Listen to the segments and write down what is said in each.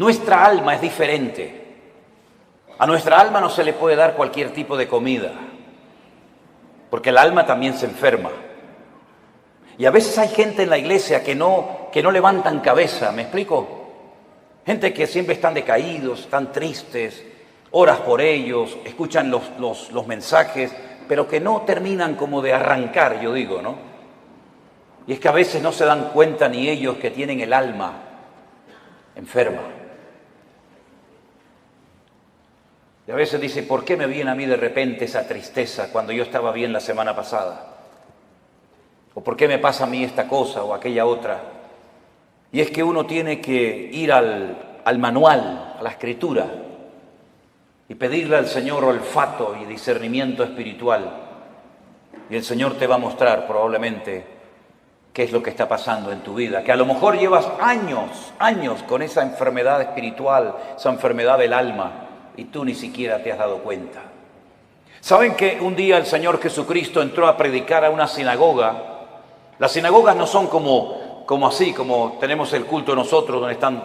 nuestra alma es diferente. A nuestra alma no se le puede dar cualquier tipo de comida, porque el alma también se enferma. Y a veces hay gente en la iglesia que no levantan cabeza, ¿me explico? Gente que siempre están decaídos, están tristes, oras por ellos, escuchan los mensajes, pero que no terminan como de arrancar, yo digo, ¿no? Y es que a veces no se dan cuenta ni ellos que tienen el alma enferma. Y a veces dice, ¿por qué me viene a mí de repente esa tristeza cuando yo estaba bien la semana pasada? ¿O por qué me pasa a mí esta cosa o aquella otra? Y es que uno tiene que ir al manual, a la escritura, y pedirle al Señor olfato y discernimiento espiritual. Y el Señor te va a mostrar probablemente qué es lo que está pasando en tu vida. Que a lo mejor llevas años con esa enfermedad espiritual, esa enfermedad del alma, y tú ni siquiera te has dado cuenta. ¿Saben que un día el Señor Jesucristo entró a predicar a una sinagoga? Las sinagogas no son como tenemos el culto nosotros, donde están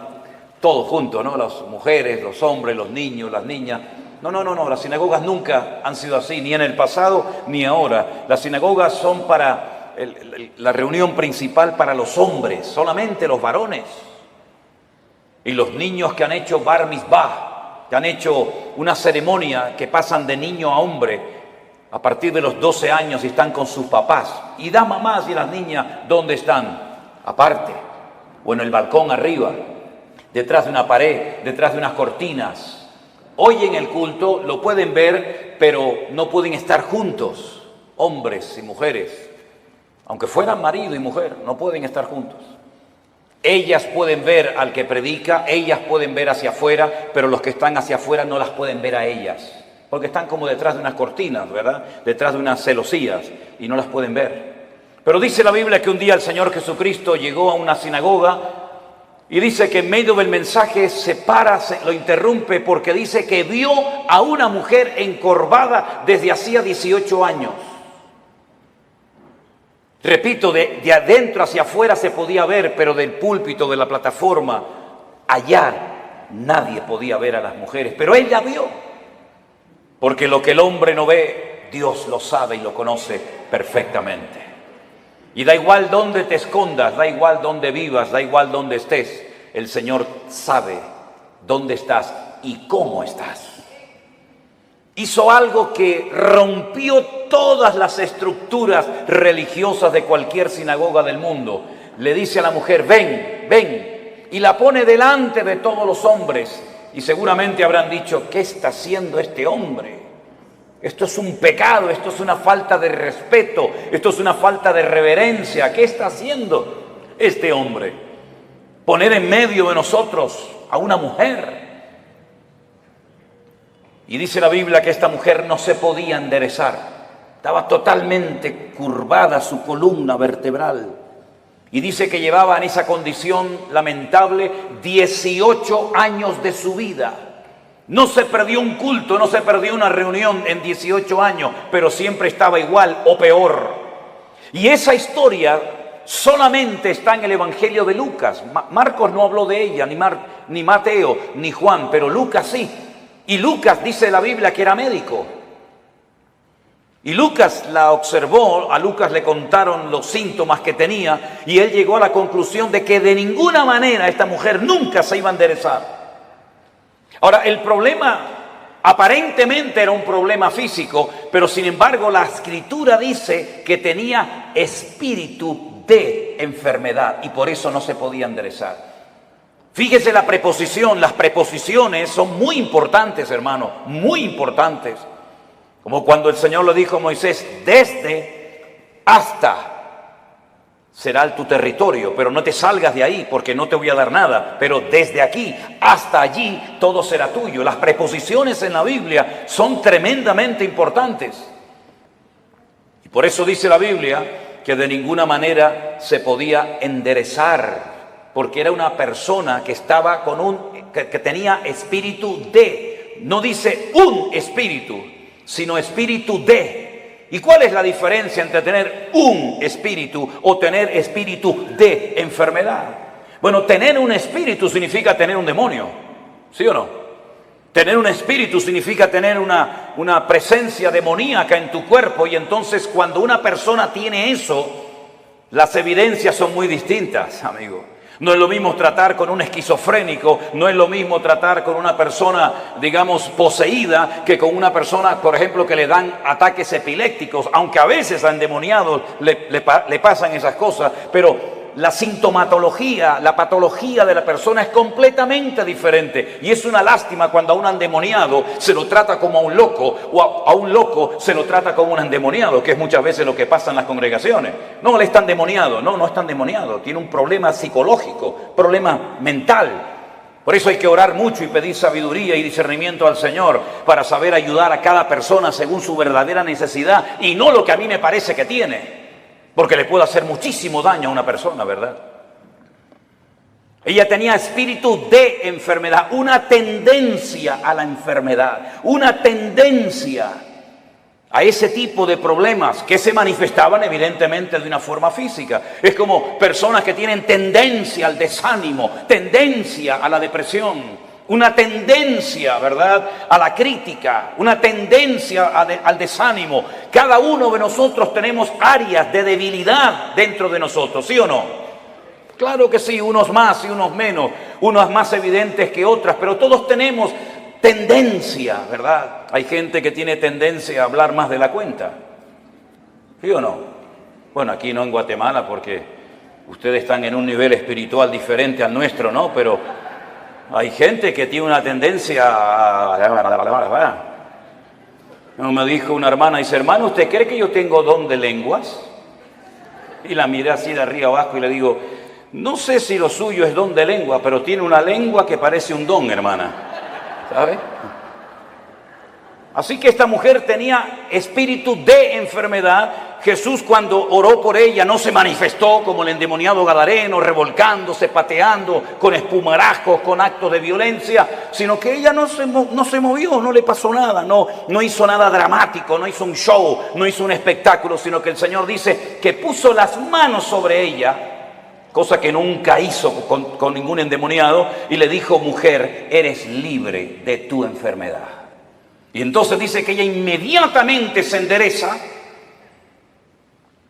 todos juntos, ¿no? Las mujeres, los hombres, los niños, las niñas. No, las sinagogas nunca han sido así, ni en el pasado ni ahora. Las sinagogas son para la reunión principal para los hombres, solamente los varones. Y los niños que han hecho bar mitzvah, que han hecho una ceremonia que pasan de niño a hombre, a partir de los 12 años y están con sus papás. Y las mamás y las niñas, ¿dónde están? Aparte, o en el balcón arriba, detrás de una pared, detrás de unas cortinas. Hoy en el culto lo pueden ver, pero no pueden estar juntos, hombres y mujeres. Aunque fueran marido y mujer, no pueden estar juntos. Ellas pueden ver al que predica, ellas pueden ver hacia afuera, pero los que están hacia afuera no las pueden ver a ellas. Porque están como detrás de unas cortinas, ¿verdad? Detrás de unas celosías y no las pueden ver. Pero dice la Biblia que un día el Señor Jesucristo llegó a una sinagoga y dice que en medio del mensaje se para, lo interrumpe porque dice que vio a una mujer encorvada desde hacía 18 años. Repito, de adentro hacia afuera se podía ver, pero del púlpito, de la plataforma, allá nadie podía ver a las mujeres. Pero ella vio, porque lo que el hombre no ve, Dios lo sabe y lo conoce perfectamente. Y da igual dónde te escondas, da igual dónde vivas, da igual dónde estés, el Señor sabe dónde estás y cómo estás. Hizo algo que rompió todas las estructuras religiosas de cualquier sinagoga del mundo. Le dice a la mujer, ven, y la pone delante de todos los hombres. Y seguramente habrán dicho, ¿qué está haciendo este hombre? Esto es un pecado, esto es una falta de respeto, esto es una falta de reverencia. ¿Qué está haciendo este hombre? Poner en medio de nosotros a una mujer. Y dice la Biblia que esta mujer no se podía enderezar. Estaba totalmente curvada su columna vertebral. Y dice que llevaba en esa condición lamentable 18 años de su vida. No se perdió un culto, no se perdió una reunión en 18 años, pero siempre estaba igual o peor. Y esa historia solamente está en el Evangelio de Lucas. Marcos no habló de ella, ni Mateo, ni Juan, pero Lucas sí. Y Lucas dice la Biblia que era médico. Y Lucas la observó, a Lucas le contaron los síntomas que tenía y él llegó a la conclusión de que de ninguna manera esta mujer nunca se iba a enderezar. Ahora, el problema aparentemente era un problema físico, pero sin embargo la Escritura dice que tenía espíritu de enfermedad y por eso no se podía enderezar. Fíjese la preposición, las preposiciones son muy importantes, hermano, muy importantes. Como cuando el Señor le dijo a Moisés, desde hasta será tu territorio, pero no te salgas de ahí porque no te voy a dar nada, pero desde aquí hasta allí todo será tuyo. Las preposiciones en la Biblia son tremendamente importantes. Y por eso dice la Biblia que de ninguna manera se podía enderezar, porque era una persona que estaba que tenía espíritu de, no dice un espíritu, sino espíritu de. ¿Y cuál es la diferencia entre tener un espíritu o tener espíritu de enfermedad? Bueno, tener un espíritu significa tener un demonio. ¿Sí o no? Tener un espíritu significa tener una presencia demoníaca en tu cuerpo, y entonces cuando una persona tiene eso, las evidencias son muy distintas, amigo. No es lo mismo tratar con un esquizofrénico, no es lo mismo tratar con una persona, digamos, poseída, que con una persona, por ejemplo, que le dan ataques epilépticos, aunque a veces a endemoniados le pasan esas cosas, pero la sintomatología, la patología de la persona es completamente diferente, y es una lástima cuando a un endemoniado se lo trata como a un loco, o a un loco se lo trata como un endemoniado, que es muchas veces lo que pasa en las congregaciones. No, él está endemoniado. No está endemoniado, tiene un problema psicológico, problema mental. Por eso hay que orar mucho y pedir sabiduría y discernimiento al Señor para saber ayudar a cada persona según su verdadera necesidad, y no lo que a mí me parece que tiene. Porque le puede hacer muchísimo daño a una persona, ¿verdad? Ella tenía espíritu de enfermedad, una tendencia a la enfermedad, una tendencia a ese tipo de problemas que se manifestaban evidentemente de una forma física. Es como personas que tienen tendencia al desánimo, tendencia a la depresión, una tendencia, ¿verdad?, a la crítica, una tendencia al desánimo. Cada uno de nosotros tenemos áreas de debilidad dentro de nosotros, ¿sí o no? Claro que sí, unos más y unos menos, unos más evidentes que otras, pero todos tenemos tendencia, ¿verdad? Hay gente que tiene tendencia a hablar más de la cuenta, ¿sí o no? Bueno, aquí no en Guatemala, porque ustedes están en un nivel espiritual diferente al nuestro, ¿no? Pero hay gente que tiene una tendencia a... Me dijo una hermana, dice: hermano, ¿usted cree que yo tengo don de lenguas? Y la miré así de arriba abajo y le digo: no sé si lo suyo es don de lengua, pero tiene una lengua que parece un don, hermana. ¿Sabe? Así que esta mujer tenía espíritu de enfermedad. Jesús, cuando oró por ella, no se manifestó como el endemoniado gadareno, revolcándose, pateando, con espumarajos, con actos de violencia, sino que ella no se movió, no le pasó nada, no hizo nada dramático, no hizo un show, no hizo un espectáculo, sino que el Señor dice que puso las manos sobre ella, cosa que nunca hizo con ningún endemoniado, y le dijo: mujer, eres libre de tu enfermedad. Y entonces dice que ella inmediatamente se endereza.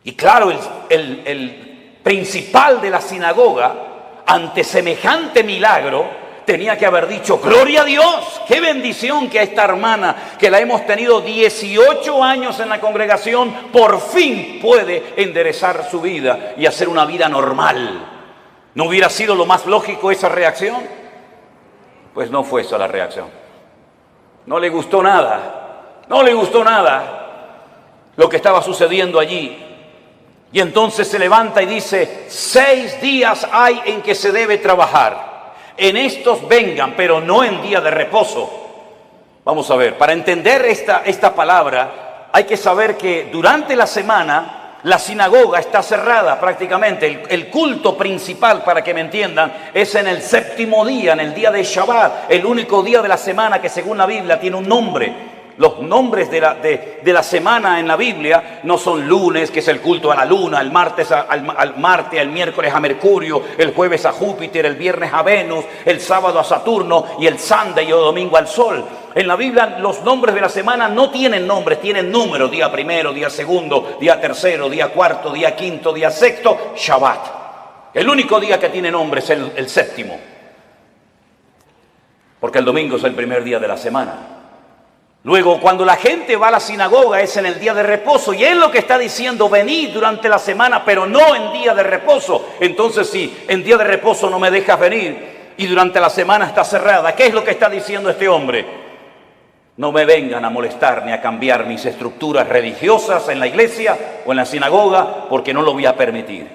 Y claro, el principal de la sinagoga, ante semejante milagro, tenía que haber dicho: gloria a Dios, qué bendición que a esta hermana, que la hemos tenido 18 años en la congregación, por fin puede enderezar su vida y hacer una vida normal. ¿No hubiera sido lo más lógico esa reacción? Pues no fue esa la reacción. No le gustó nada, lo que estaba sucediendo allí. Y entonces se levanta y dice: 6 días hay en que se debe trabajar. En estos vengan, pero no en día de reposo. Vamos a ver, para entender esta palabra, hay que saber que durante la semana la sinagoga está cerrada prácticamente. El culto principal, para que me entiendan, es en el 7º día, en el día de Shabbat, el único día de la semana que según la Biblia tiene un nombre. Los nombres de la semana en la Biblia no son lunes, que es el culto a la luna, el martes al Marte, el miércoles a Mercurio, el jueves a Júpiter, el viernes a Venus, el sábado a Saturno y el Sunday o domingo al Sol. En la Biblia los nombres de la semana no tienen nombres, tienen números: día primero, día segundo, día tercero, día cuarto, día quinto, día sexto, Shabbat. El único día que tiene nombre es el 7º, porque el domingo es el primer día de la semana. Luego, cuando la gente va a la sinagoga es en el día de reposo, y él lo que está diciendo: venid durante la semana, pero no en día de reposo. Entonces, si en día de reposo no me dejas venir y durante la semana está cerrada, ¿qué es lo que está diciendo este hombre? No me vengan a molestar ni a cambiar mis estructuras religiosas en la iglesia o en la sinagoga, porque no lo voy a permitir.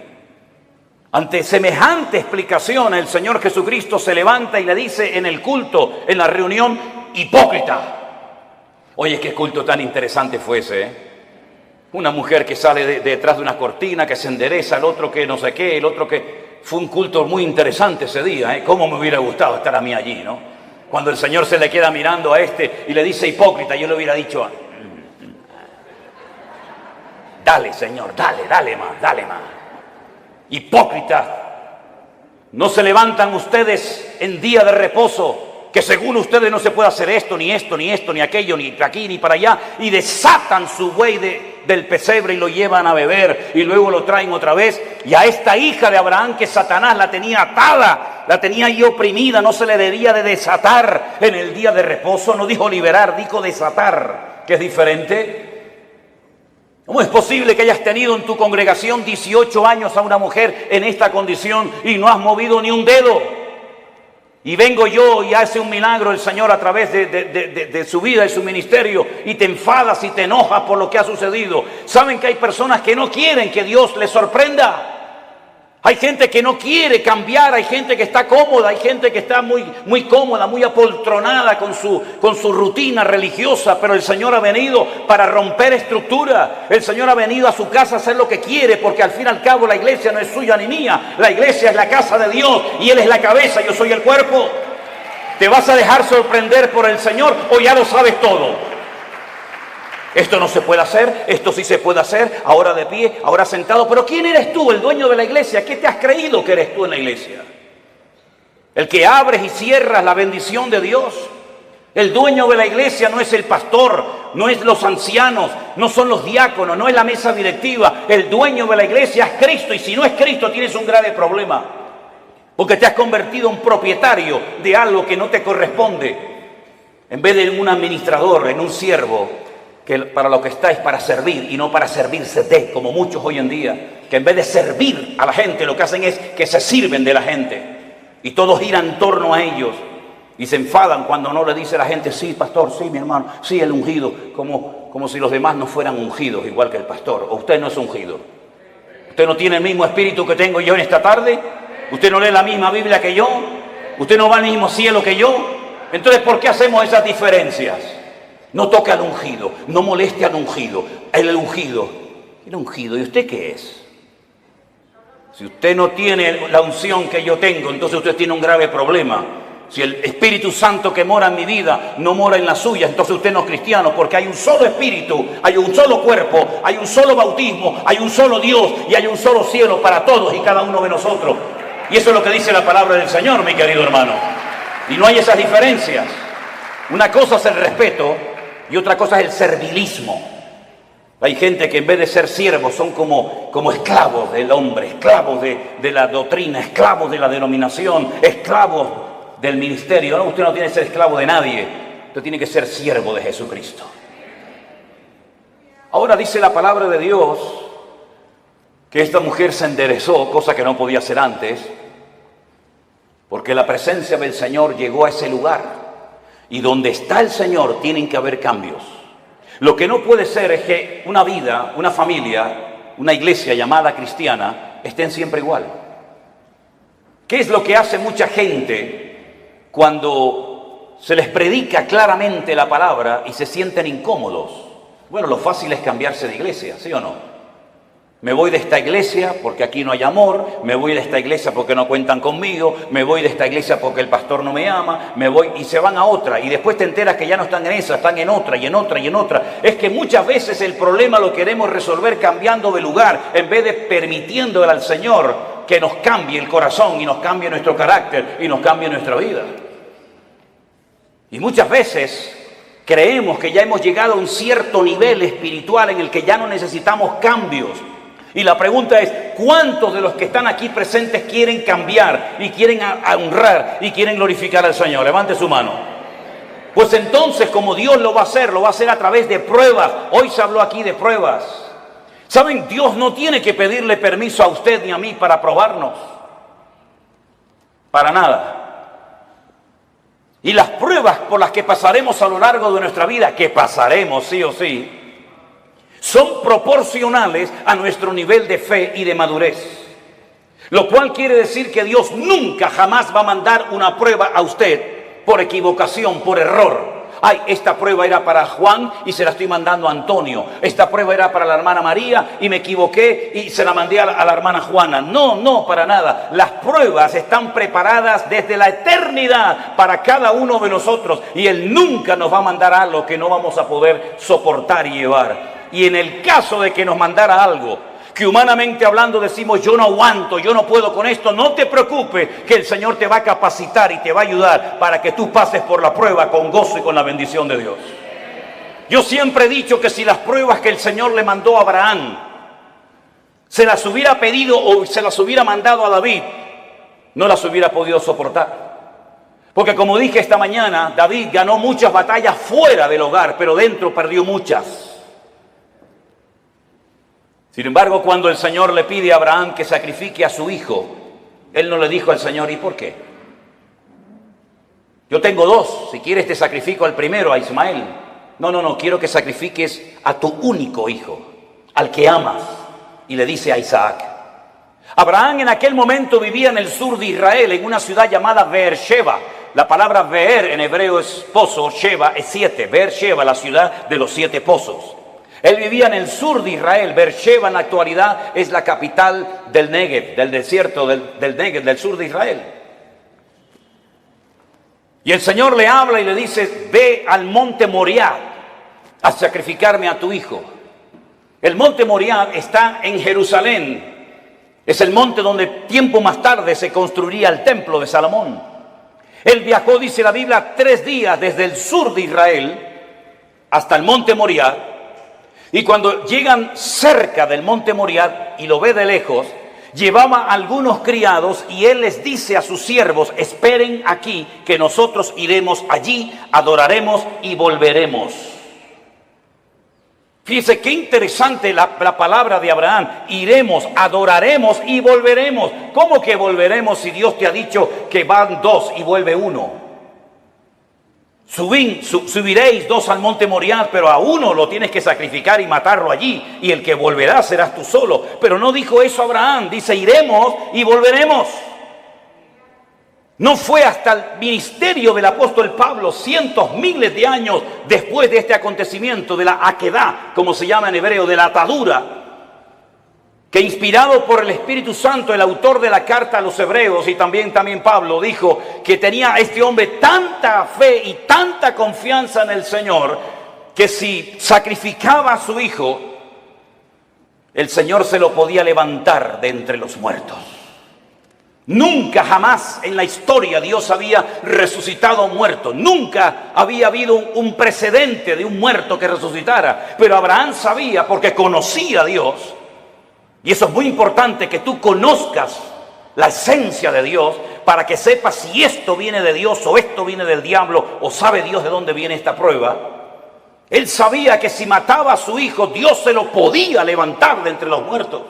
Ante semejante explicación, el Señor Jesucristo se levanta y le dice en el culto, en la reunión: hipócrita. Oye, qué culto tan interesante fue ese, ¿eh? Una mujer que sale detrás de una cortina, que se endereza, el otro que no sé qué, el otro que... Fue un culto muy interesante ese día, ¿eh? Cómo me hubiera gustado estar a mí allí, ¿no? Cuando el Señor se le queda mirando a este y le dice hipócrita, yo le hubiera dicho: dale, Señor, dale más. Hipócrita, ¿no se levantan ustedes en día de reposo que según ustedes no se puede hacer esto, ni esto, ni esto, ni aquello, ni aquí, ni para allá, y desatan su buey del pesebre y lo llevan a beber, y luego lo traen otra vez, y a esta hija de Abraham que Satanás la tenía atada, la tenía ahí oprimida, no se le debía de desatar en el día de reposo, no dijo liberar, dijo desatar, que es diferente. ¿Cómo es posible que hayas tenido en tu congregación 18 años a una mujer en esta condición y no has movido ni un dedo? Y vengo yo y hace un milagro el Señor a través de su vida y su ministerio, y te enfadas y te enojas por lo que ha sucedido. ¿Saben que hay personas que no quieren que Dios les sorprenda? Hay gente que no quiere cambiar, hay gente que está cómoda, hay gente que está muy cómoda, muy apoltronada con su rutina religiosa, pero el Señor ha venido para romper estructura. El Señor ha venido a su casa a hacer lo que quiere, porque al fin y al cabo la iglesia no es suya ni mía. La iglesia es la casa de Dios y Él es la cabeza, yo soy el cuerpo. ¿Te vas a dejar sorprender por el Señor o ya lo sabes todo? Esto no se puede hacer, esto sí se puede hacer, ahora de pie, ahora sentado. Pero ¿quién eres tú, el dueño de la iglesia? ¿Qué te has creído que eres tú en la iglesia? El que abres y cierras la bendición de Dios. El dueño de la iglesia no es el pastor, no es los ancianos, no son los diáconos, no es la mesa directiva. El dueño de la iglesia es Cristo, y si no es Cristo tienes un grave problema, porque te has convertido en propietario de algo que no te corresponde. En vez de un administrador, en un siervo, que para lo que está es para servir y no para servirse de, como muchos hoy en día, que en vez de servir a la gente lo que hacen es que se sirven de la gente y todo gira en torno a ellos y se enfadan cuando no le dice a la gente: sí, pastor, sí, mi hermano, sí, el ungido, como si los demás no fueran ungidos igual que el pastor. ¿O usted no es ungido? ¿Usted no tiene el mismo espíritu que tengo yo en esta tarde? ¿Usted no lee la misma Biblia que yo? ¿Usted no va al mismo cielo que yo? Entonces, ¿por qué hacemos esas diferencias? No toque al ungido, no moleste al ungido. El ungido, ¿y usted qué es? Si usted no tiene la unción que yo tengo, entonces usted tiene un grave problema. Si el Espíritu Santo que mora en mi vida no mora en la suya, entonces usted no es cristiano, porque hay un solo Espíritu, hay un solo cuerpo, hay un solo bautismo, hay un solo Dios y hay un solo cielo para todos y cada uno de nosotros. Y eso es lo que dice la palabra del Señor, mi querido hermano. Y no hay esas diferencias. Una cosa es el respeto y otra cosa es el servilismo. Hay gente que en vez de ser siervos son como esclavos del hombre, esclavos de la doctrina, esclavos de la denominación, esclavos del ministerio. No, usted no tiene que ser esclavo de nadie, usted tiene que ser siervo de Jesucristo. Ahora dice la palabra de Dios que esta mujer se enderezó, cosa que no podía hacer antes, porque la presencia del Señor llegó a ese lugar. Y donde está el Señor tienen que haber cambios. Lo que no puede ser es que una vida, una familia, una iglesia llamada cristiana estén siempre igual. ¿Qué es lo que hace mucha gente cuando se les predica claramente la palabra y se sienten incómodos? Bueno, lo fácil es cambiarse de iglesia, ¿sí o no? Me voy de esta iglesia porque aquí no hay amor, me voy de esta iglesia porque no cuentan conmigo, me voy de esta iglesia porque el pastor no me ama, me voy y se van a otra y después te enteras que ya no están en esa, están en otra y en otra y en otra. Es que muchas veces el problema lo queremos resolver cambiando de lugar en vez de permitiéndole al Señor que nos cambie el corazón y nos cambie nuestro carácter y nos cambie nuestra vida. Y muchas veces creemos que ya hemos llegado a un cierto nivel espiritual en el que ya no necesitamos cambios. Y la pregunta es, ¿cuántos de los que están aquí presentes quieren cambiar y quieren honrar y quieren glorificar al Señor? Levante su mano. Pues entonces, como Dios lo va a hacer a través de pruebas. Hoy se habló aquí de pruebas. ¿Saben? Dios no tiene que pedirle permiso a usted ni a mí para probarnos. Para nada. Y las pruebas por las que pasaremos a lo largo de nuestra vida, que pasaremos sí o sí, son proporcionales a nuestro nivel de fe y de madurez. Lo cual quiere decir que Dios nunca jamás va a mandar una prueba a usted por equivocación, por error. Ay, esta prueba era para Juan y se la estoy mandando a Antonio. Esta prueba era para la hermana María y me equivoqué y se la mandé a la hermana Juana. No, para nada. Las pruebas están preparadas desde la eternidad para cada uno de nosotros. Y Él nunca nos va a mandar algo que no vamos a poder soportar y llevar. Y en el caso de que nos mandara algo que humanamente hablando decimos, yo no aguanto, yo no puedo con esto. No te preocupes, que el Señor te va a capacitar y te va a ayudar para que tú pases por la prueba con gozo y con la bendición de Dios. Yo siempre he dicho que si las pruebas que el Señor le mandó a Abraham se las hubiera pedido o se las hubiera mandado a David, no las hubiera podido soportar. Porque como dije esta mañana, David ganó muchas batallas fuera del hogar, pero dentro perdió muchas. Sin embargo, cuando el Señor le pide a Abraham que sacrifique a su hijo, él no le dijo al Señor, ¿y por qué? Yo tengo dos, si quieres te sacrifico al primero, a Ismael. No, quiero que sacrifiques a tu único hijo, al que amas. Y le dice a Isaac. Abraham en aquel momento vivía en el sur de Israel, en una ciudad llamada Beersheba. La palabra Beer en hebreo es pozo, Sheba es 7. Beersheba, la ciudad de los 7 pozos. Él vivía en el sur de Israel. Beersheba en la actualidad es la capital del Negev, del desierto del Negev, del sur de Israel. Y el Señor le habla y le dice, ve al monte Moriah a sacrificarme a tu hijo. El monte Moriah está en Jerusalén. Es el monte donde tiempo más tarde se construiría el templo de Salomón. Él viajó, dice la Biblia, 3 días desde el sur de Israel hasta el monte Moriah. Y cuando llegan cerca del monte Moriah y lo ve de lejos, llevaba a algunos criados y él les dice a sus siervos, esperen aquí que nosotros iremos allí, adoraremos y volveremos. Fíjese qué interesante la palabra de Abraham. Iremos, adoraremos y volveremos. ¿Cómo que volveremos si Dios te ha dicho que van 2 y vuelve 1? Subiréis 2 al monte Moriah, pero a uno lo tienes que sacrificar y matarlo allí. Y el que volverá serás tú solo. Pero no dijo eso Abraham. Dice, iremos y volveremos. No fue hasta el ministerio del apóstol Pablo, cientos, miles de años después de este acontecimiento, de la aquedá, como se llama en hebreo, de la atadura, que inspirado por el Espíritu Santo, el autor de la carta a los hebreos y también Pablo, dijo que tenía este hombre tanta fe y tanta confianza en el Señor, que si sacrificaba a su hijo, el Señor se lo podía levantar de entre los muertos. Nunca jamás en la historia Dios había resucitado a un muerto. Nunca había habido un precedente de un muerto que resucitara. Pero Abraham sabía, porque conocía a Dios. Y eso es muy importante, que tú conozcas la esencia de Dios para que sepas si esto viene de Dios o esto viene del diablo o sabe Dios de dónde viene esta prueba. Él sabía que si mataba a su hijo, Dios se lo podía levantar de entre los muertos.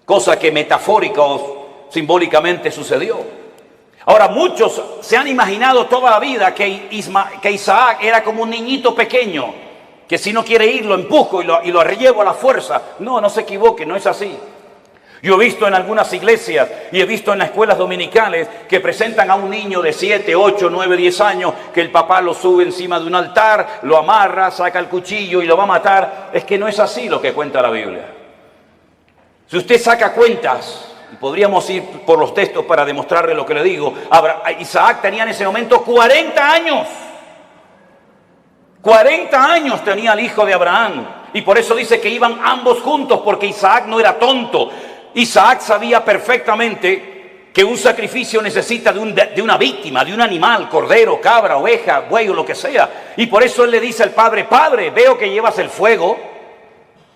Cosa que metafórica o simbólicamente sucedió. Ahora, muchos se han imaginado toda la vida que Isaac era como un niñito pequeño, que si no quiere ir lo empujo y lo llevo a la fuerza. No se equivoque, no es así. Yo he visto en algunas iglesias y he visto en las escuelas dominicales que presentan a un niño de 7, 8, 9, 10 años, que el papá lo sube encima de un altar, lo amarra, saca el cuchillo y lo va a matar. Es que no es así lo que cuenta la Biblia. Si usted saca cuentas, y podríamos ir por los textos para demostrarle lo que le digo, Isaac tenía en ese momento 40 años. 40 años tenía el hijo de Abraham. Y por eso dice que iban ambos juntos, porque Isaac no era tonto. Isaac sabía perfectamente que un sacrificio necesita de una víctima, de un animal, cordero, cabra, oveja, buey o lo que sea. Y por eso él le dice al padre, padre, veo que llevas el fuego.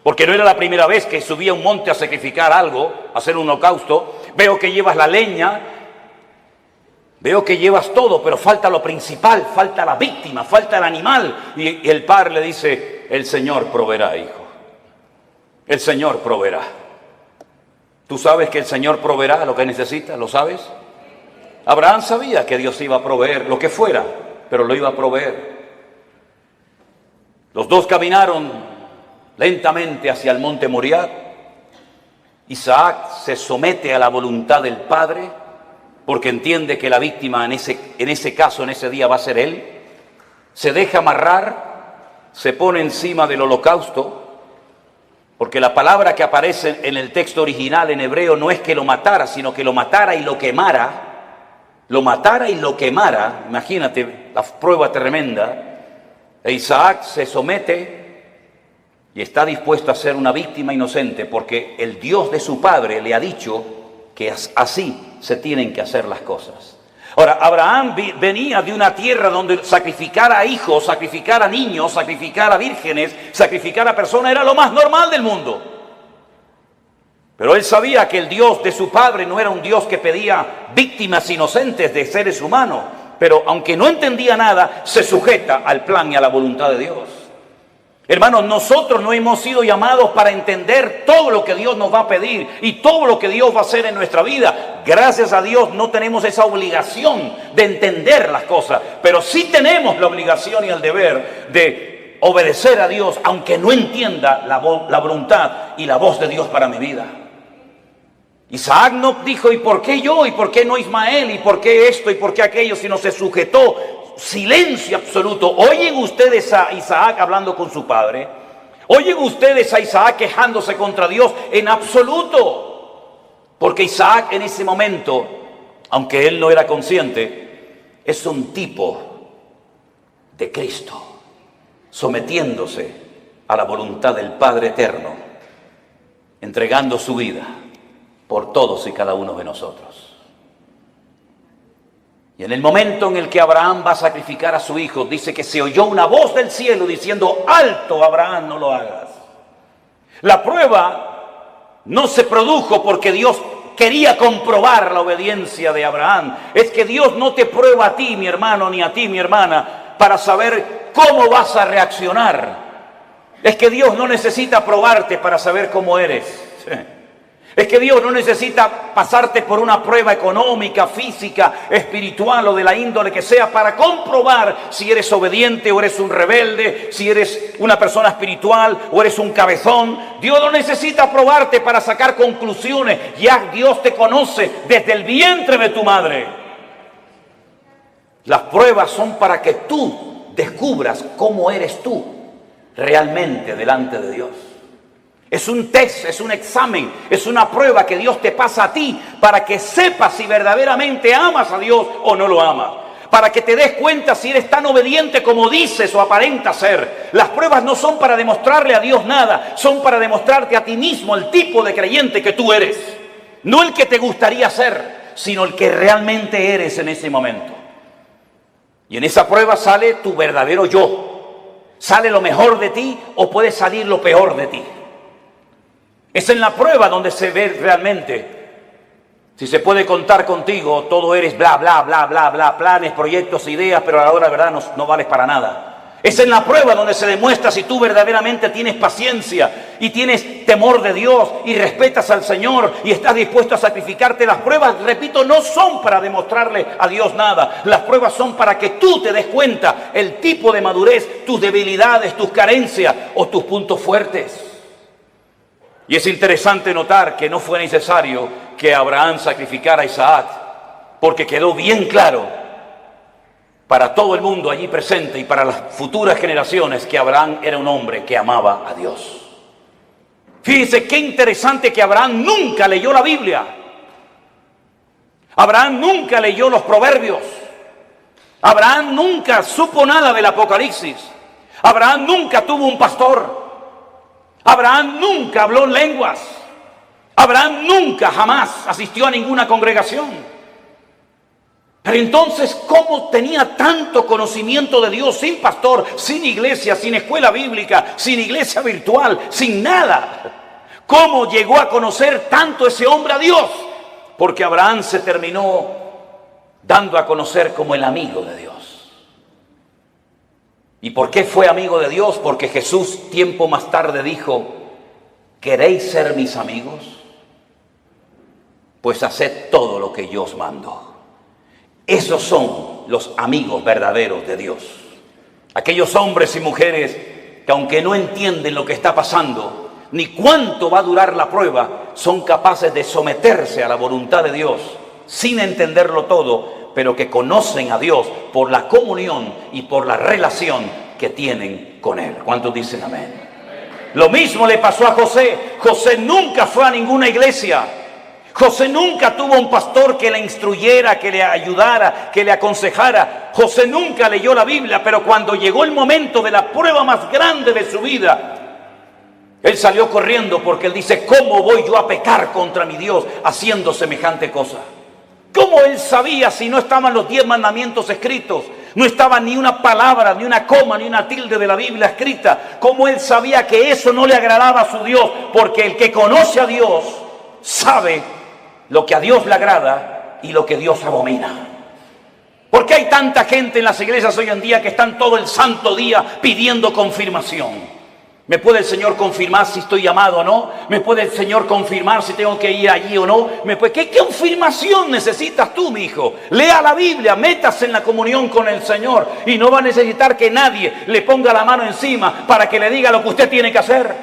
Porque no era la primera vez que subía a un monte a sacrificar algo, a hacer un holocausto. Veo que llevas la leña, veo que llevas todo, pero falta lo principal, falta la víctima, falta el animal. Y el padre le dice, el Señor proveerá, hijo. El Señor proveerá. ¿Tú sabes que el Señor proveerá lo que necesitas? ¿Lo sabes? Abraham sabía que Dios iba a proveer lo que fuera, pero lo iba a proveer. Los dos caminaron lentamente hacia el monte Moriah. Isaac se somete a la voluntad del padre porque entiende que la víctima en ese caso, en ese día, va a ser él. Se deja amarrar, se pone encima del holocausto, porque la palabra que aparece en el texto original en hebreo no es que lo matara, sino que lo matara y lo quemara. Lo matara y lo quemara. Imagínate la prueba tremenda. E Isaac se somete. y está dispuesto a ser una víctima inocente porque el Dios de su padre le ha dicho que así se tienen que hacer las cosas. Ahora, Abraham venía de una tierra donde sacrificar a hijos, sacrificar a niños, sacrificar a vírgenes, sacrificar a personas era lo más normal del mundo. Pero él sabía que el Dios de su padre no era un Dios que pedía víctimas inocentes de seres humanos, pero aunque no entendía nada, se sujeta al plan y a la voluntad de Dios. Hermanos, nosotros no hemos sido llamados para entender todo lo que Dios nos va a pedir y todo lo que Dios va a hacer en nuestra vida. Gracias a Dios no tenemos esa obligación de entender las cosas, pero sí tenemos la obligación y el deber de obedecer a Dios, aunque no entienda la voluntad y la voz de Dios para mi vida. Isaac no dijo, ¿y por qué yo? ¿Y por qué no Ismael? ¿Y por qué esto? ¿Y por qué aquello? Sino se sujetó. Silencio absoluto. ¿Oyen ustedes a Isaac hablando con su padre? ¿Oyen ustedes a Isaac quejándose contra Dios? En absoluto. Porque Isaac en ese momento, aunque él no era consciente, es un tipo de Cristo, sometiéndose a la voluntad del Padre Eterno, entregando su vida por todos y cada uno de nosotros. Y en el momento en el que Abraham va a sacrificar a su hijo, dice que se oyó una voz del cielo diciendo, alto Abraham, no lo hagas. La prueba no se produjo porque Dios quería comprobar la obediencia de Abraham. Es que Dios no te prueba a ti, mi hermano, ni a ti, mi hermana, para saber cómo vas a reaccionar. Es que Dios no necesita probarte para saber cómo eres. Sí. Es que Dios no necesita pasarte por una prueba económica, física, espiritual o de la índole que sea para comprobar si eres obediente o eres un rebelde, si eres una persona espiritual o eres un cabezón. Dios no necesita probarte para sacar conclusiones. Ya Dios te conoce desde el vientre de tu madre. Las pruebas son para que tú descubras cómo eres tú realmente delante de Dios. Es un test, es un examen, es una prueba que Dios te pasa a ti para que sepas si verdaderamente amas a Dios o no lo amas. Para que te des cuenta si eres tan obediente como dices o aparentas ser. Las pruebas no son para demostrarle a Dios nada, son para demostrarte a ti mismo el tipo de creyente que tú eres. No el que te gustaría ser, sino el que realmente eres en ese momento. Y en esa prueba sale tu verdadero yo. Sale lo mejor de ti o puede salir lo peor de ti. Es en la prueba donde se ve realmente si se puede contar contigo. Todo eres bla, bla, bla, bla, bla, planes, proyectos, ideas, pero a la hora de verdad no vales para nada. Es en la prueba donde se demuestra si tú verdaderamente tienes paciencia y tienes temor de Dios y respetas al Señor y estás dispuesto a sacrificarte. Las pruebas, repito, no son para demostrarle a Dios nada. Las pruebas son para que tú te des cuenta el tipo de madurez, tus debilidades, tus carencias o tus puntos fuertes. Y es interesante notar que no fue necesario que Abraham sacrificara a Isaac, porque quedó bien claro para todo el mundo allí presente y para las futuras generaciones que Abraham era un hombre que amaba a Dios. Fíjense qué interesante que Abraham nunca leyó la Biblia. Abraham nunca leyó los Proverbios. Abraham nunca supo nada del Apocalipsis. Abraham nunca tuvo un pastor. Abraham nunca habló en lenguas. Abraham nunca, jamás asistió a ninguna congregación. Pero entonces, ¿cómo tenía tanto conocimiento de Dios sin pastor, sin iglesia, sin escuela bíblica, sin iglesia virtual, sin nada? ¿Cómo llegó a conocer tanto ese hombre a Dios? Porque Abraham se terminó dando a conocer como el amigo de Dios. ¿Y por qué fue amigo de Dios? Porque Jesús tiempo más tarde dijo, ¿queréis ser mis amigos? Pues haced todo lo que yo os mando. Esos son los amigos verdaderos de Dios. Aquellos hombres y mujeres que aunque no entienden lo que está pasando, ni cuánto va a durar la prueba, son capaces de someterse a la voluntad de Dios sin entenderlo todo, pero que conocen a Dios por la comunión y por la relación que tienen con Él. ¿Cuántos dicen amén? Lo mismo le pasó a José. José nunca fue a ninguna iglesia. José nunca tuvo un pastor que le instruyera, que le ayudara, que le aconsejara. José nunca leyó la Biblia, pero cuando llegó el momento de la prueba más grande de su vida, Él salió corriendo porque él dice, ¿cómo voy yo a pecar contra mi Dios haciendo semejante cosa? ¿Cómo él sabía si no estaban los 10 mandamientos escritos? No estaba ni una palabra, ni una coma, ni una tilde de la Biblia escrita. ¿Cómo él sabía que eso no le agradaba a su Dios? Porque el que conoce a Dios sabe lo que a Dios le agrada y lo que Dios abomina. ¿Por qué hay tanta gente en las iglesias hoy en día que están todo el santo día pidiendo confirmación? ¿Me puede el Señor confirmar si estoy llamado o no? ¿Me puede el Señor confirmar si tengo que ir allí o no? ¿Qué confirmación necesitas tú, mi hijo? Lea la Biblia, métase en la comunión con el Señor y no va a necesitar que nadie le ponga la mano encima para que le diga lo que usted tiene que hacer.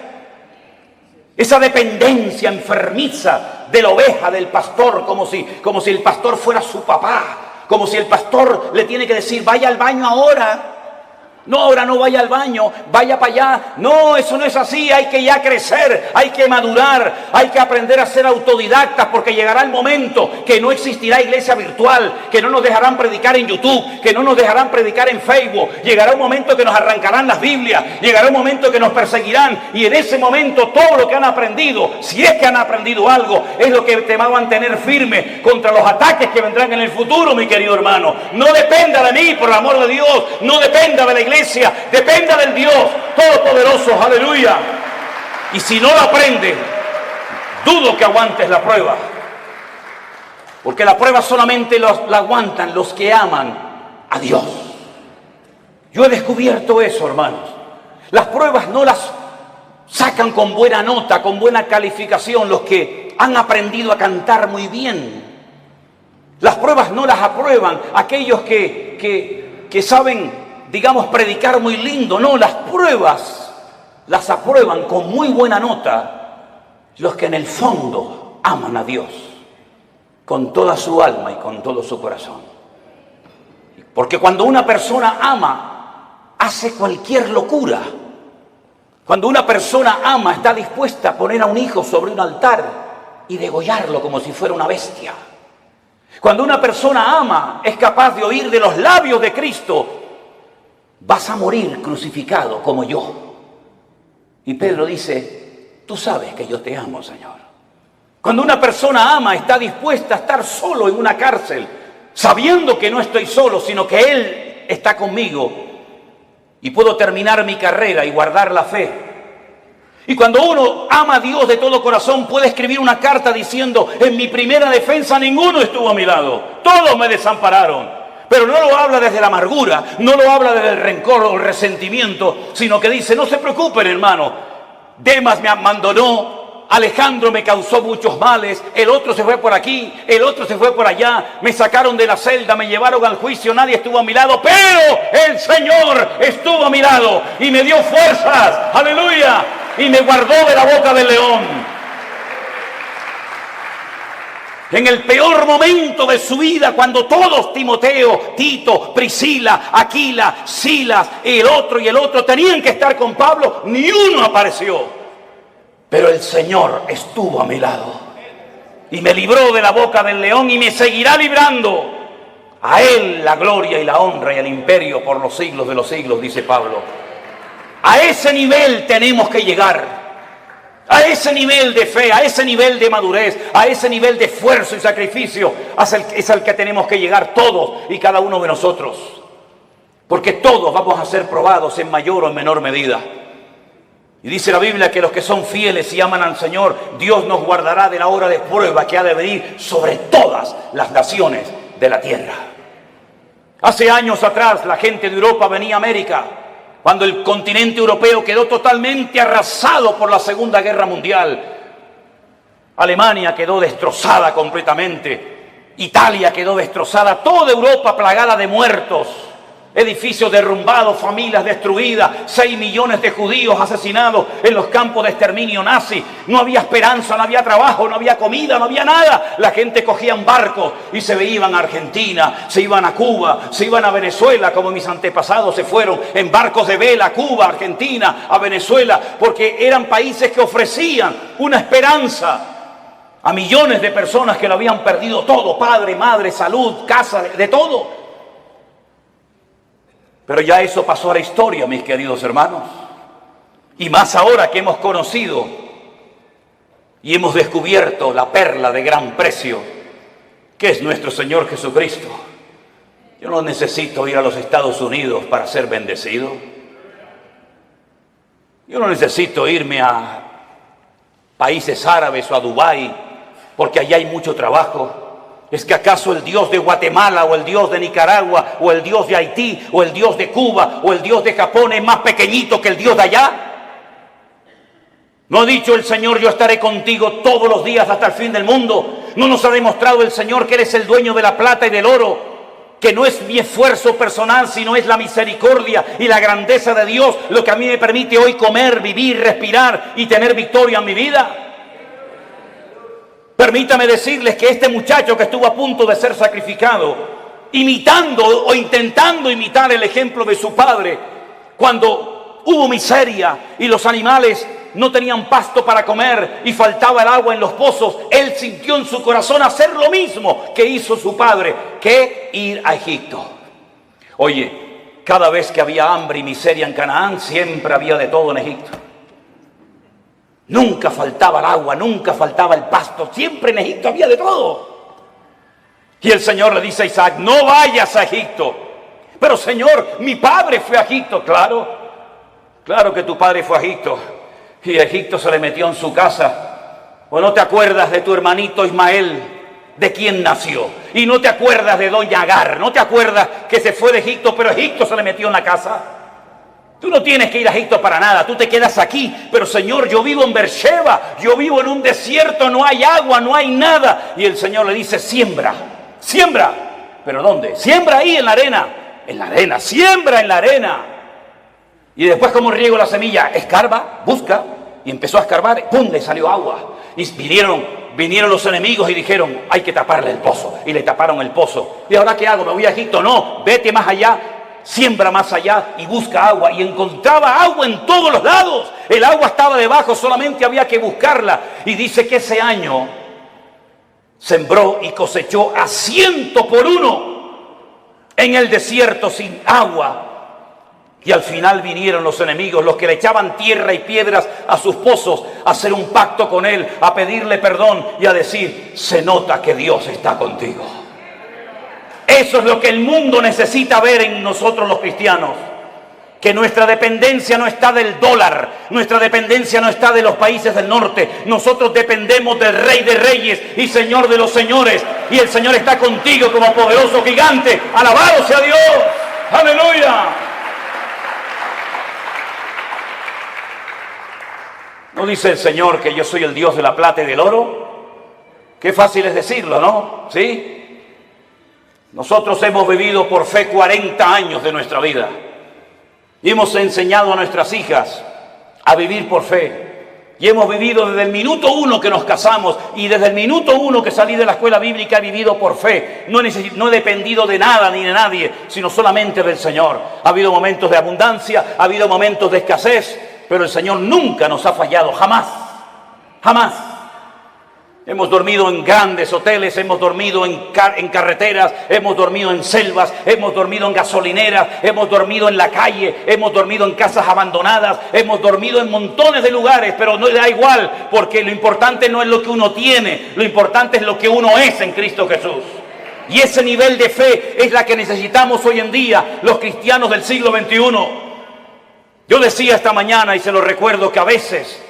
Esa dependencia enfermiza de la oveja, del pastor, como si el pastor fuera su papá, como si el pastor le tiene que decir, vaya al baño ahora. No, ahora no vaya al baño, vaya para allá. No, eso no es así, hay que ya crecer, hay que madurar, hay que aprender a ser autodidactas, porque llegará el momento que no existirá iglesia virtual, que no nos dejarán predicar en YouTube, que no nos dejarán predicar en Facebook. Llegará un momento que nos arrancarán las Biblias, llegará un momento que nos perseguirán, y en ese momento todo lo que han aprendido, si es que han aprendido algo, es lo que te va a mantener firme contra los ataques que vendrán en el futuro, mi querido hermano. No dependa de mí, por el amor de Dios, no dependa de la iglesia, dependa del Dios Todopoderoso, aleluya. Y si no lo aprende, dudo que aguantes la prueba, porque la prueba solamente la aguantan los que aman a Dios. Yo he descubierto eso, hermanos. Las pruebas no las sacan con buena nota, con buena calificación los que han aprendido a cantar muy bien. Las pruebas no las aprueban aquellos que saben, digamos, predicar muy lindo. No, las pruebas las aprueban con muy buena nota los que en el fondo aman a Dios con toda su alma y con todo su corazón. Porque cuando una persona ama, hace cualquier locura. Cuando una persona ama, está dispuesta a poner a un hijo sobre un altar y degollarlo como si fuera una bestia. Cuando una persona ama, es capaz de oír de los labios de Cristo, vas a morir crucificado como yo. Y Pedro dice, tú sabes que yo te amo, Señor. Cuando una persona ama, está dispuesta a estar solo en una cárcel, sabiendo que no estoy solo, sino que Él está conmigo y puedo terminar mi carrera y guardar la fe. Y cuando uno ama a Dios de todo corazón, puede escribir una carta diciendo, en mi primera defensa ninguno estuvo a mi lado, todos me desampararon. Pero no lo habla desde la amargura, no lo habla desde el rencor o el resentimiento, sino que dice, no se preocupen, hermano, Demas me abandonó, Alejandro me causó muchos males, el otro se fue por aquí, el otro se fue por allá, me sacaron de la celda, me llevaron al juicio, nadie estuvo a mi lado, pero el Señor estuvo a mi lado y me dio fuerzas, aleluya, y me guardó de la boca del león. En el peor momento de su vida, cuando todos, Timoteo, Tito, Priscila, Aquila, Silas, el otro tenían que estar con Pablo, ni uno apareció. Pero el Señor estuvo a mi lado y me libró de la boca del león y me seguirá librando. A Él la gloria y la honra y el imperio por los siglos de los siglos, dice Pablo. A ese nivel tenemos que llegar. A ese nivel de fe, a ese nivel de madurez, a ese nivel de esfuerzo y sacrificio es al que tenemos que llegar todos y cada uno de nosotros. Porque todos vamos a ser probados en mayor o en menor medida. Y dice la Biblia que los que son fieles y aman al Señor, Dios nos guardará de la hora de prueba que ha de venir sobre todas las naciones de la tierra. Hace años atrás la gente de Europa venía a América, cuando el continente europeo quedó totalmente arrasado por la Segunda Guerra Mundial. Alemania quedó destrozada completamente. Italia quedó destrozada. Toda Europa plagada de muertos. Edificios derrumbados, familias destruidas, 6 millones de judíos asesinados en los campos de exterminio nazi. No había esperanza, no había trabajo, no había comida, no había nada. La gente cogía barcos y se iban a Argentina, se iban a Cuba, se iban a Venezuela, como mis antepasados se fueron en barcos de vela a Cuba, Argentina, a Venezuela, porque eran países que ofrecían una esperanza a millones de personas que lo habían perdido todo, padre, madre, salud, casa, de todo. Pero ya eso pasó a la historia, mis queridos hermanos. Y más ahora que hemos conocido y hemos descubierto la perla de gran precio, que es nuestro Señor Jesucristo. Yo no necesito ir a los Estados Unidos para ser bendecido. Yo no necesito irme a países árabes o a Dubái, porque allá hay mucho trabajo. ¿Es que acaso el Dios de Guatemala o el Dios de Nicaragua o el Dios de Haití o el Dios de Cuba o el Dios de Japón es más pequeñito que el Dios de allá? ¿No ha dicho el Señor, yo estaré contigo todos los días hasta el fin del mundo? ¿No nos ha demostrado el Señor que eres el dueño de la plata y del oro? Que no es mi esfuerzo personal, sino es la misericordia y la grandeza de Dios lo que a mí me permite hoy comer, vivir, respirar y tener victoria en mi vida. Permítame decirles que este muchacho que estuvo a punto de ser sacrificado, imitando o intentando imitar el ejemplo de su padre, cuando hubo miseria y los animales no tenían pasto para comer y faltaba el agua en los pozos, él sintió en su corazón hacer lo mismo que hizo su padre, que ir a Egipto. Oye, cada vez que había hambre y miseria en Canaán, siempre había de todo en Egipto. Nunca faltaba el agua, nunca faltaba el pasto, siempre en Egipto había de todo. Y el Señor le dice a Isaac, no vayas a Egipto. Pero Señor, mi padre fue a Egipto. Claro que tu padre fue a Egipto. Y Egipto se le metió en su casa. ¿O no te acuerdas de tu hermanito Ismael, de quién nació? Y no te acuerdas de doña Agar, no te acuerdas que se fue de Egipto, pero Egipto se le metió en la casa. Tú no tienes que ir a Egipto para nada, tú te quedas aquí. Pero Señor, yo vivo en Beersheba, yo vivo en un desierto, no hay agua, no hay nada. Y el Señor le dice, siembra. ¿Pero dónde? Siembra ahí en la arena, siembra en la arena. Y después, ¿cómo riego la semilla? Escarba, busca. Y empezó a escarbar, ¡pum!, le salió agua. Y vinieron los enemigos y dijeron, hay que taparle el pozo. Y le taparon el pozo. ¿Y ahora qué hago? ¿Me voy a Egipto? No, vete más allá. Siembra más allá y busca agua. Y encontraba agua en todos los lados. El agua estaba debajo, solamente había que buscarla. Y dice que ese año sembró y cosechó a 100 por 1 en el desierto sin agua. Y al final vinieron los enemigos, los que le echaban tierra y piedras a sus pozos, a hacer un pacto con él, a pedirle perdón y a decir, se nota que Dios está contigo. Eso es lo que el mundo necesita ver en nosotros los cristianos. Que nuestra dependencia no está del dólar, nuestra dependencia no está de los países del norte. Nosotros dependemos del Rey de Reyes y Señor de los señores. Y el Señor está contigo como poderoso gigante. ¡Alabado sea Dios! ¡Aleluya! ¿No dice el Señor que yo soy el Dios de la plata y del oro? Qué fácil es decirlo, ¿no? ¿Sí? Nosotros hemos vivido por fe 40 años de nuestra vida. Y hemos enseñado a nuestras hijas a vivir por fe. Y hemos vivido desde el minuto 1 que nos casamos y desde el minuto 1 que salí de la escuela bíblica he vivido por fe. No he dependido de nada ni de nadie, sino solamente del Señor. Ha habido momentos de abundancia, ha habido momentos de escasez, pero el Señor nunca nos ha fallado, jamás, jamás. Hemos dormido en grandes hoteles, hemos dormido en carreteras, hemos dormido en selvas, hemos dormido en gasolineras, hemos dormido en la calle, hemos dormido en casas abandonadas, hemos dormido en montones de lugares, pero no da igual, porque lo importante no es lo que uno tiene, lo importante es lo que uno es en Cristo Jesús. Y ese nivel de fe es la que necesitamos hoy en día los cristianos del siglo XXI. Yo decía esta mañana y se lo recuerdo que a veces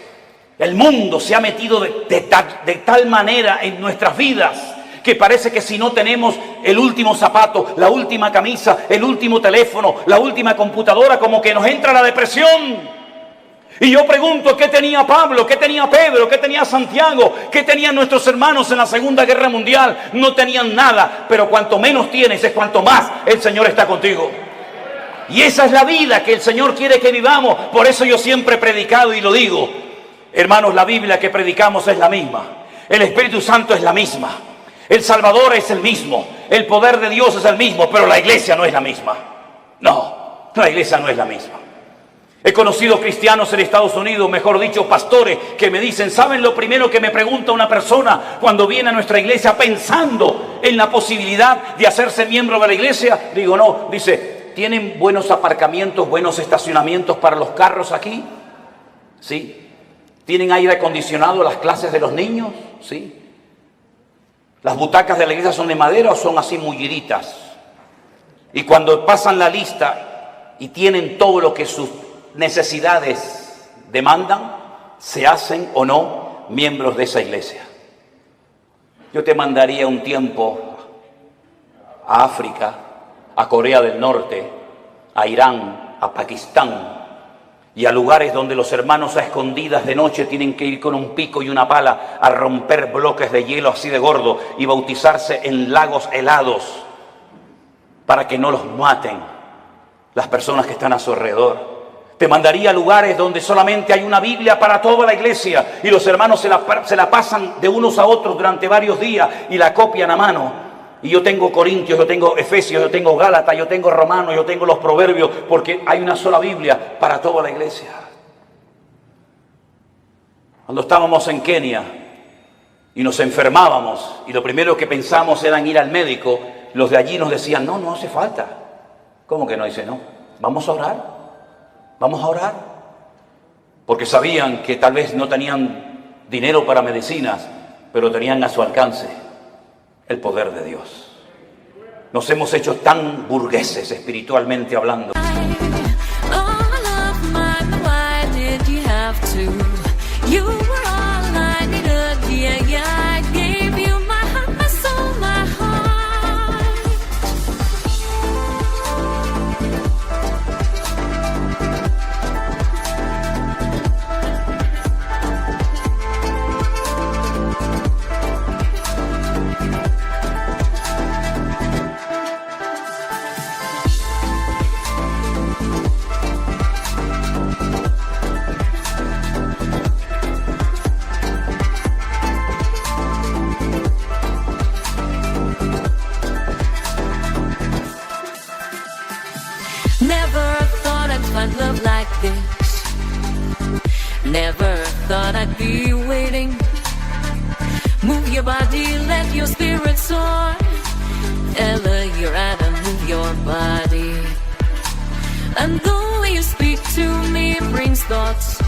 el mundo se ha metido de tal manera en nuestras vidas que parece que si no tenemos el último zapato, la última camisa, el último teléfono, la última computadora, como que nos entra la depresión. Y yo pregunto, ¿qué tenía Pablo? ¿Qué tenía Pedro? ¿Qué tenía Santiago? ¿Qué tenían nuestros hermanos en la Segunda Guerra Mundial? No tenían nada, pero cuanto menos tienes es cuanto más el Señor está contigo. Y esa es la vida que el Señor quiere que vivamos. Por eso yo siempre he predicado y lo digo. Hermanos, la Biblia que predicamos es la misma. El Espíritu Santo es la misma. El Salvador es el mismo. El poder de Dios es el mismo. Pero la iglesia no es la misma. No, la iglesia no es la misma. He conocido cristianos en Estados Unidos, mejor dicho, pastores, que me dicen, ¿saben lo primero que me pregunta una persona cuando viene a nuestra iglesia pensando en la posibilidad de hacerse miembro de la iglesia? Digo, no. Dice, ¿tienen buenos aparcamientos, buenos estacionamientos para los carros aquí? ¿sí? ¿Tienen aire acondicionado las clases de los niños? ¿Sí? ¿Las butacas de la iglesia son de madera o son así mulliditas? Y cuando pasan la lista y tienen todo lo que sus necesidades demandan, ¿se hacen o no miembros de esa iglesia? Yo te mandaría un tiempo a África, a Corea del Norte, a Irán, a Pakistán, y a lugares donde los hermanos a escondidas de noche tienen que ir con un pico y una pala a romper bloques de hielo así de gordo y bautizarse en lagos helados para que no los maten las personas que están a su alrededor. Te mandaría a lugares donde solamente hay una Biblia para toda la iglesia y los hermanos se la pasan de unos a otros durante varios días y la copian a mano. Y yo tengo Corintios, yo tengo Efesios, yo tengo Gálatas, yo tengo Romanos, yo tengo los Proverbios, porque hay una sola Biblia para toda la iglesia. Cuando estábamos en Kenia y nos enfermábamos y lo primero que pensamos era en ir al médico, los de allí nos decían, no hace falta. ¿Cómo que no? Dice, no, vamos a orar. Porque sabían que tal vez no tenían dinero para medicinas, pero tenían a su alcance el poder de Dios. Nos hemos hecho tan burgueses espiritualmente hablando. Love like this. Never thought I'd be waiting. Move your body, let your spirit soar. Ella, you're out and move your body. And the way you speak to me brings thoughts